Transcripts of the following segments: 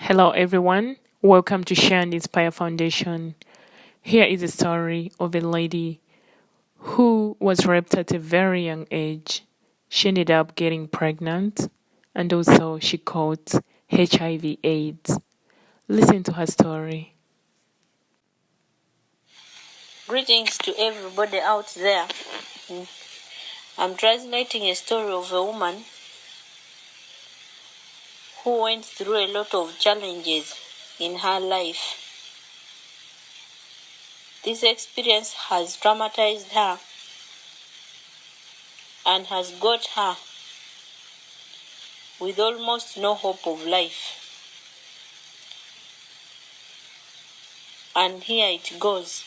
Hello, everyone. Welcome to Share and Inspire Foundation. Here is a story of a lady who was raped at a very young age. She ended up getting pregnant and also she caught HIV/AIDS. Listen to her story. Greetings to everybody out there. I'm translating a story of a woman who went through a lot of challenges in her life. This experience has traumatized her and has got her with almost no hope of life. And here it goes.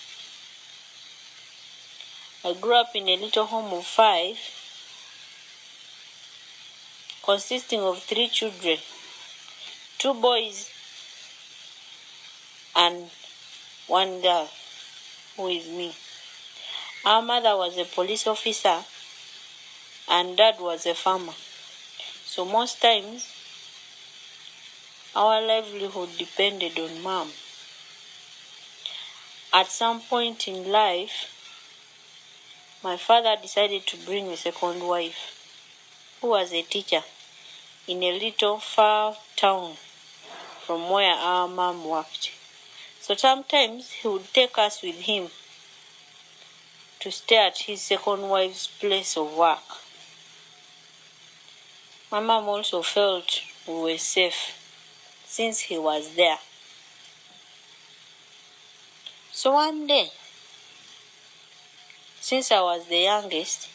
I grew up in a little home of 5, consisting of 3 children, 2 boys and 1 girl who is me. Our mother was a police officer and dad was a farmer. So most times, our livelihood depended on mom. At some point in life, my father decided to bring a second wife, who was a teacher in a little far town from where our mom worked. So sometimes he would take us with him to stay at his second wife's place of work. My mom also felt we were safe since he was there. So one day, since I was the youngest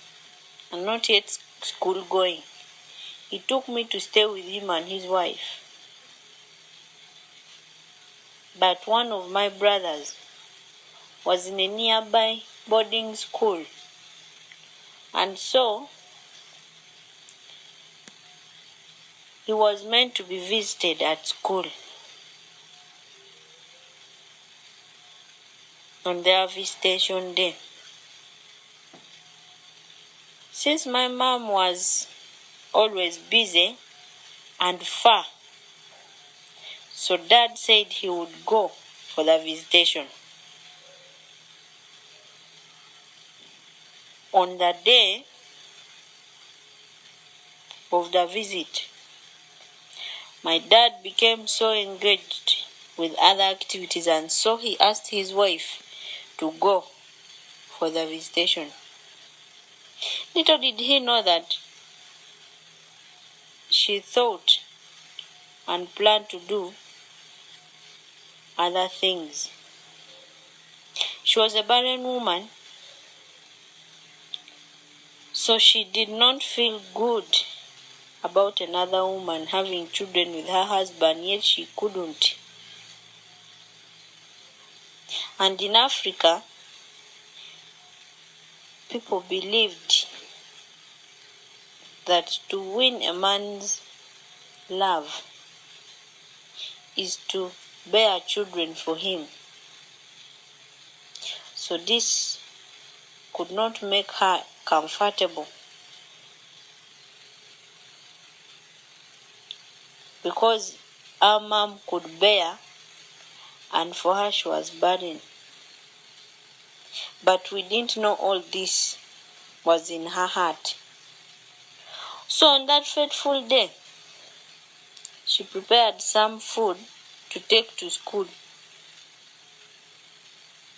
and not yet school going, he took me to stay with him and his wife. But one of my brothers was in a nearby boarding school, and so he was meant to be visited at school. On their visitation day, since my mom was always busy and far, so dad said he would go for the visitation. On the day of the visit, my dad became so engaged with other activities, and so he asked his wife to go for the visitation. Little did he know that she thought and planned to do other things. She was a barren woman, so she did not feel good about another woman having children with her husband, yet she couldn't. And in Africa, people believed that to win a man's love is to bear children for him. So this could not make her comfortable, because our mom could bear, and for her she was barren. But we didn't know all this was in her heart. So on that fateful day, she prepared some food to take to school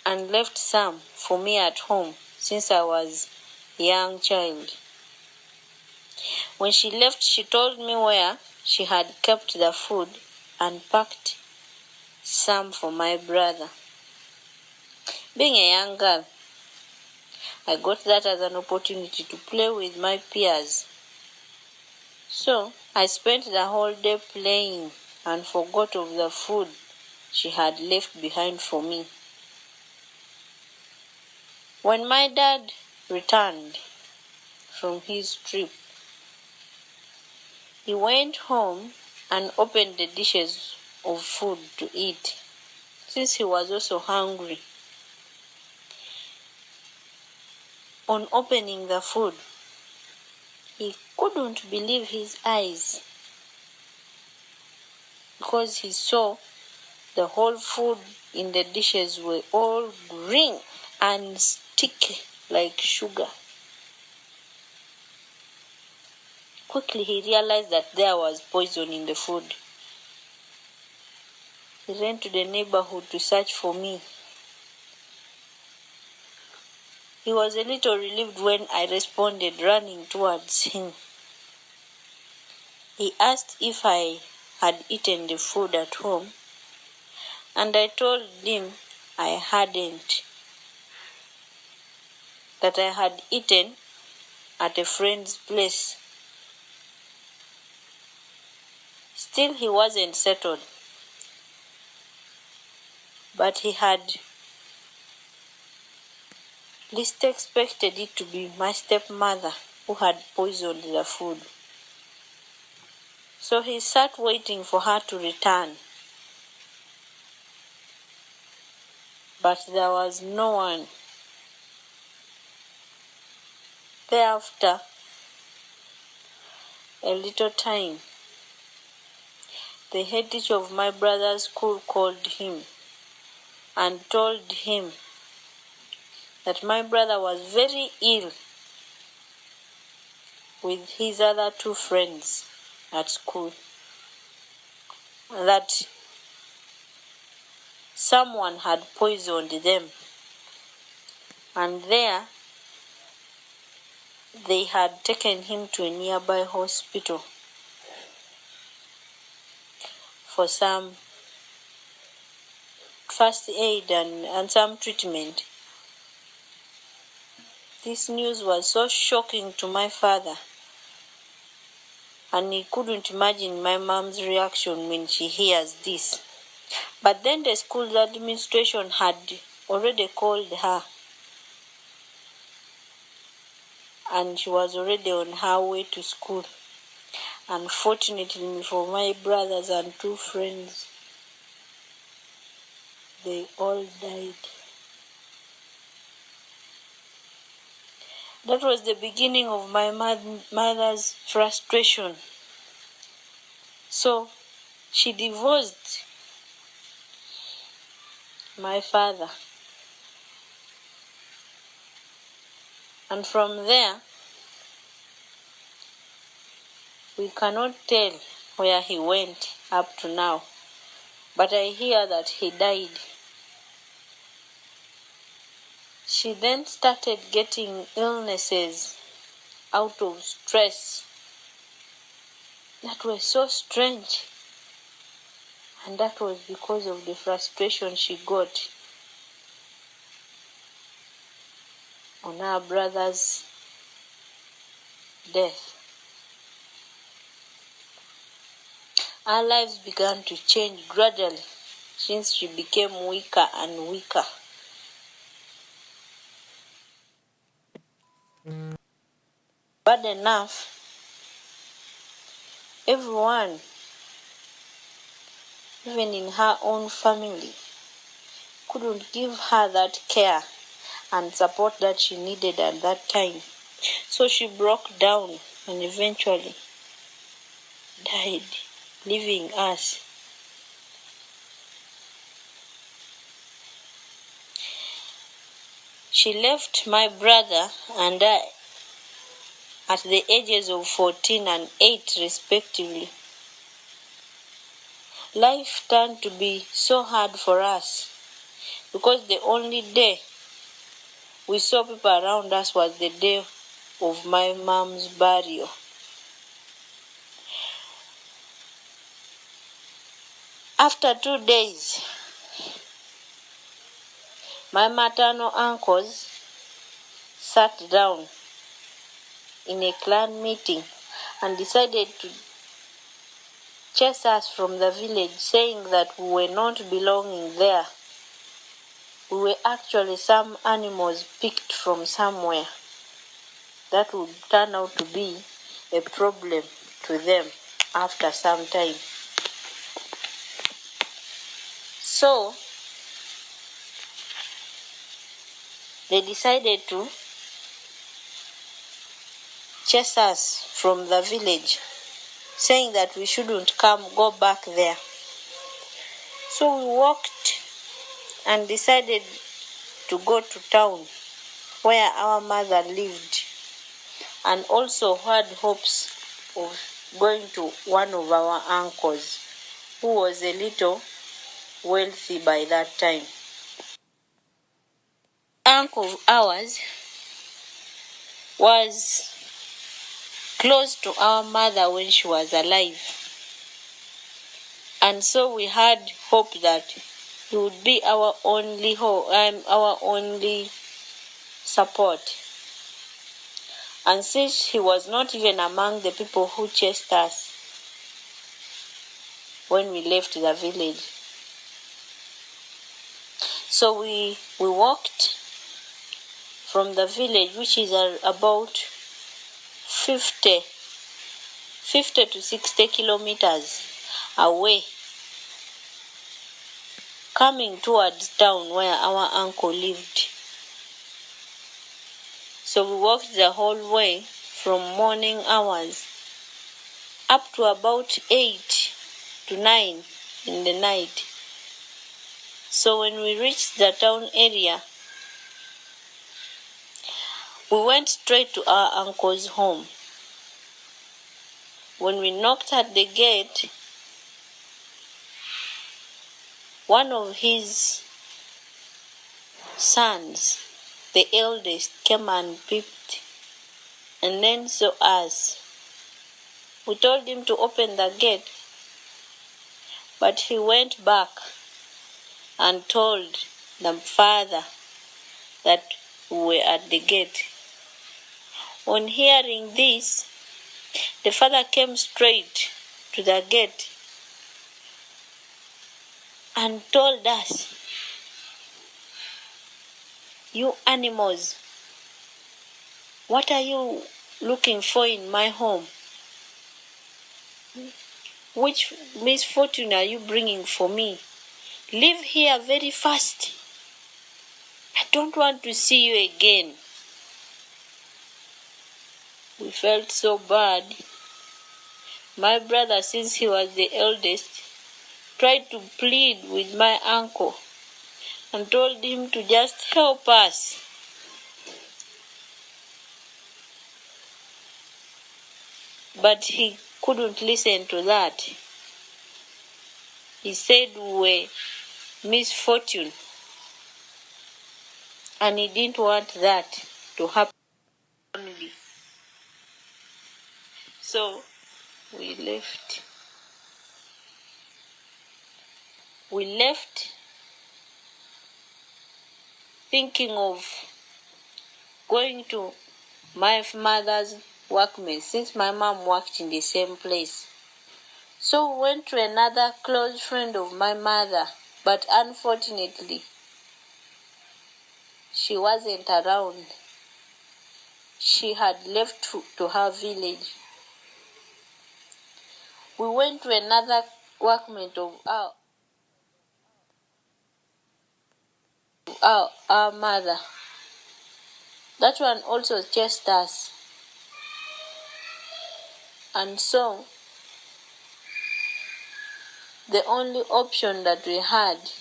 and left some for me at home since I was a young child. When she left, she told me where she had kept the food and packed some for my brother. Being a young girl, I got that as an opportunity to play with my peers. So I spent the whole day playing and forgot of the food she had left behind for me. When my dad returned from his trip, he went home and opened the dishes of food to eat, since he was also hungry. On opening the food, he couldn't believe his eyes, because because he saw the whole food in the dishes were all green and sticky like sugar. Quickly he realized that there was poison in the food. He ran to the neighborhood to search for me. He was a little relieved when I responded, running towards him. He asked if I had eaten the food at home, and I told him I hadn't, that I had eaten at a friend's place. Still, he wasn't settled, but he had least expected it to be my stepmother who had poisoned the food. So he sat waiting for her to return. But there was no one. Thereafter, a little time, the head teacher of my brother's school called him and told him that my brother was very ill with his other two friends at school, that someone had poisoned them, and there they had taken him to a nearby hospital for some first aid and some treatment. This news was so shocking to my father, and he couldn't imagine my mom's reaction when she hears this. But then the school administration had already called her, and she was already on her way to school. Unfortunately for my brothers and two friends, they all died. That was the beginning of my mother's frustration. So she divorced my father. And from there, we cannot tell where he went up to now. But I hear that he died. She then started getting illnesses out of stress that were so strange. And that was because of the frustration she got on her brother's death. Our lives began to change gradually since she became weaker and weaker. Bad enough, everyone, even in her own family, couldn't give her that care and support that she needed at that time. So she broke down and eventually died, leaving us. She left my brother and I at the ages of 14 and 8 respectively. Life turned to be so hard for us because the only day we saw people around us was the day of my mom's burial. After 2 days, my maternal uncles sat down in a clan meeting and decided to chase us from the village, saying that we were not belonging there. We were actually some animals picked from somewhere that would turn out to be a problem to them after some time. So they decided to chase us from the village, saying that we shouldn't go back there. So we walked and decided to go to town where our mother lived, and also had hopes of going to one of our uncles who was a little wealthy by that time. Uncle of ours was close to our mother when she was alive, and so we had hope that he would be our only support. And since he was not even among the people who chased us when we left the village, so we walked from the village, which is about 50 to 60 kilometers away, coming towards town where our uncle lived. So we walked the whole way from morning hours up to about 8 to 9 in the night. So when we reached the town area, we went straight to our uncle's home. When we knocked at the gate, one of his sons, the eldest, came and peeped and then saw us. We told him to open the gate, but he went back and told the father that we were at the gate. On hearing this, the father came straight to the gate and told us, "You animals, what are you looking for in my home? Which misfortune are you bringing for me? Leave here very fast. I don't want to see you again." We felt so bad. My brother, since he was the eldest, tried to plead with my uncle and told him to just help us. But he couldn't listen to that. He said we were misfortune, and he didn't want that to happen. So we left. We left thinking of going to my mother's workmates, since my mom worked in the same place. So we went to another close friend of my mother, but unfortunately, she wasn't around. She had left to her village. We went to another workmate of our mother. That one also chased us. And so, the only option that we had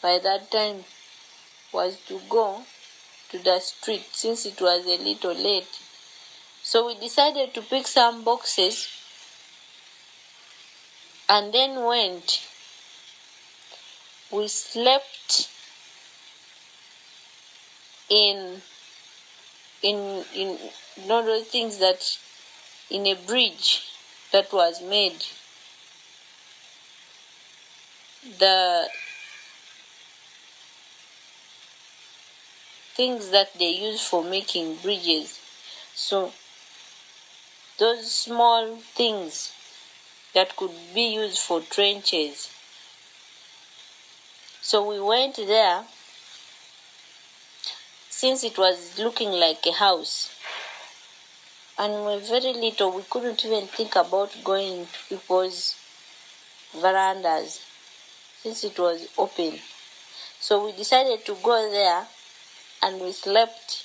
by that time was to go to the street, since it was a little late. So we decided to pick some boxes and then went. We slept in those things that in a bridge that was made. The things that they use for making bridges. So those small things that could be used for trenches. So we went there, since it was looking like a house, and we were very little. We couldn't even think about going to people's verandas, since it was open. So we decided to go there, and we slept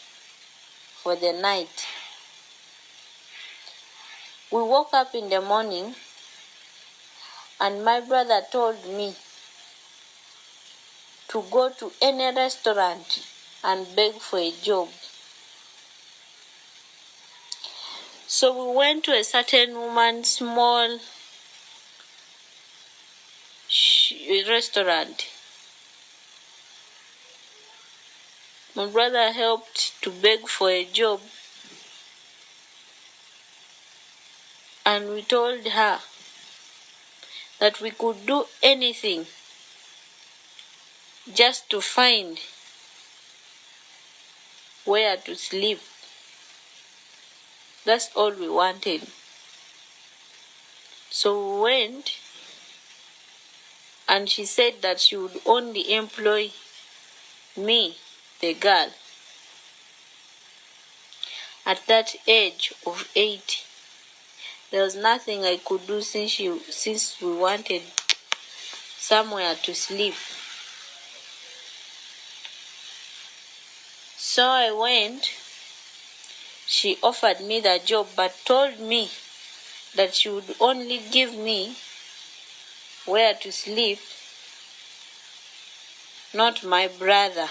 for the night. We woke up in the morning And my brother told me to go to any restaurant and beg for a job. So we went to a certain woman's small restaurant. My brother helped to beg for a job, and we told her that we could do anything just to find where to sleep. That's all we wanted. So we went, and she said that she would only employ me, the girl. At that age of 8, there was nothing I could do since we wanted somewhere to sleep. So I went. She offered me the job, but told me that she would only give me where to sleep, not my brother.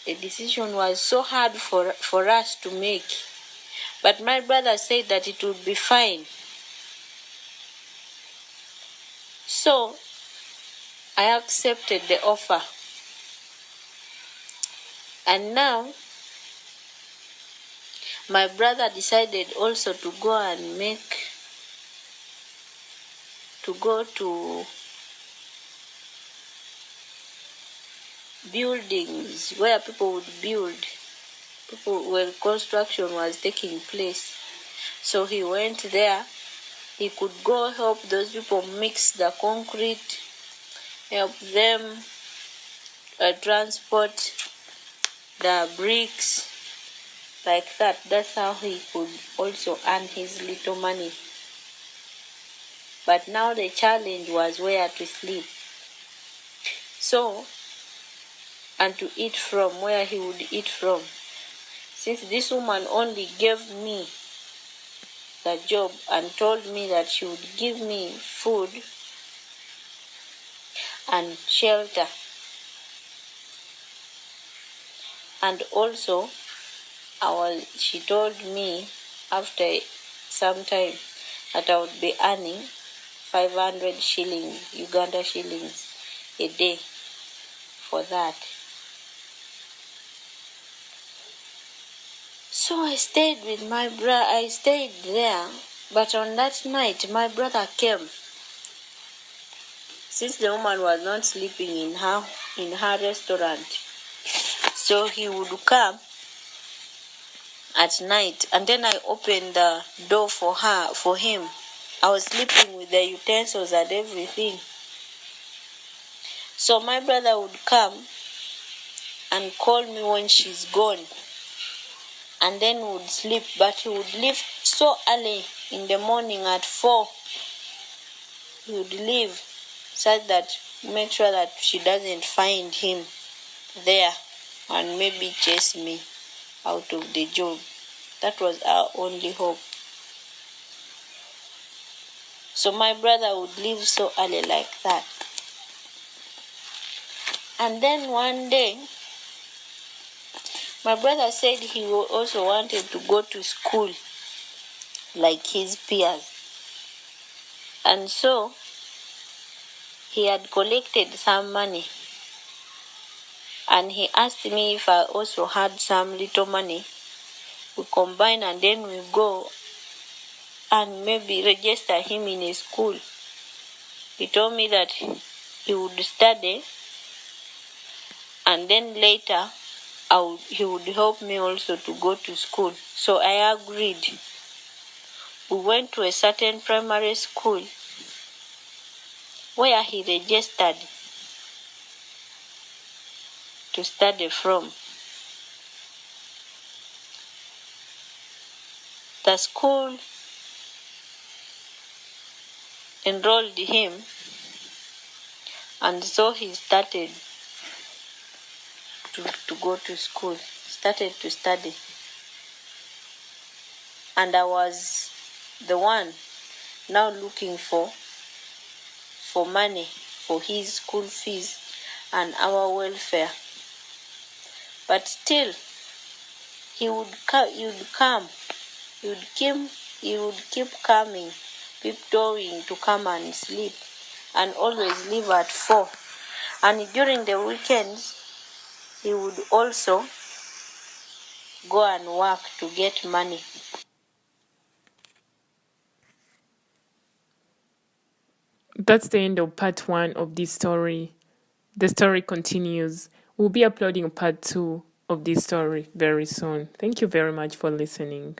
The decision was so hard for us to make, but my brother said that it would be fine. So I accepted the offer. And now my brother decided also to go to buildings where people would build, where construction was taking place. So he went there. He could go help those people mix the concrete, help them transport the bricks, like that. That's how he could also earn his little money. But now the challenge was where to sleep. So, and to eat from, where he would eat from. Since this woman only gave me the job and told me that she would give me food and shelter. And also, she told me after some time that I would be earning 500 shillings, Uganda shillings, a day for that. So I stayed with my brother. I stayed there, but on that night, my brother came. Since the woman was not sleeping in her restaurant, so he would come at night, and then I opened the door for him. I was sleeping with the utensils and everything. So my brother would come and call me when she's gone, and then would sleep, but he would leave so early in the morning at 4. He would leave so that make sure that she doesn't find him there and maybe chase me out of the job. That was our only hope. So my brother would leave so early like that. And then one day, my brother said he also wanted to go to school like his peers. And so he had collected some money, and he asked me if I also had some little money. We combine and then we go and maybe register him in a school. He told me that he would study, and then later he would help me also to go to school. So I agreed. We went to a certain primary school where he registered to study from. The school enrolled him, and so he started to go to school, started to study. And I was the one now looking for money for his school fees and our welfare. But still, he would keep coming, tiptoeing to come and sleep, and always leave at 4. And during the weekends, he would also go and work to get money. That's the end of part 1 of this story. The story continues. We'll be uploading part 2 of this story very soon. Thank you very much for listening.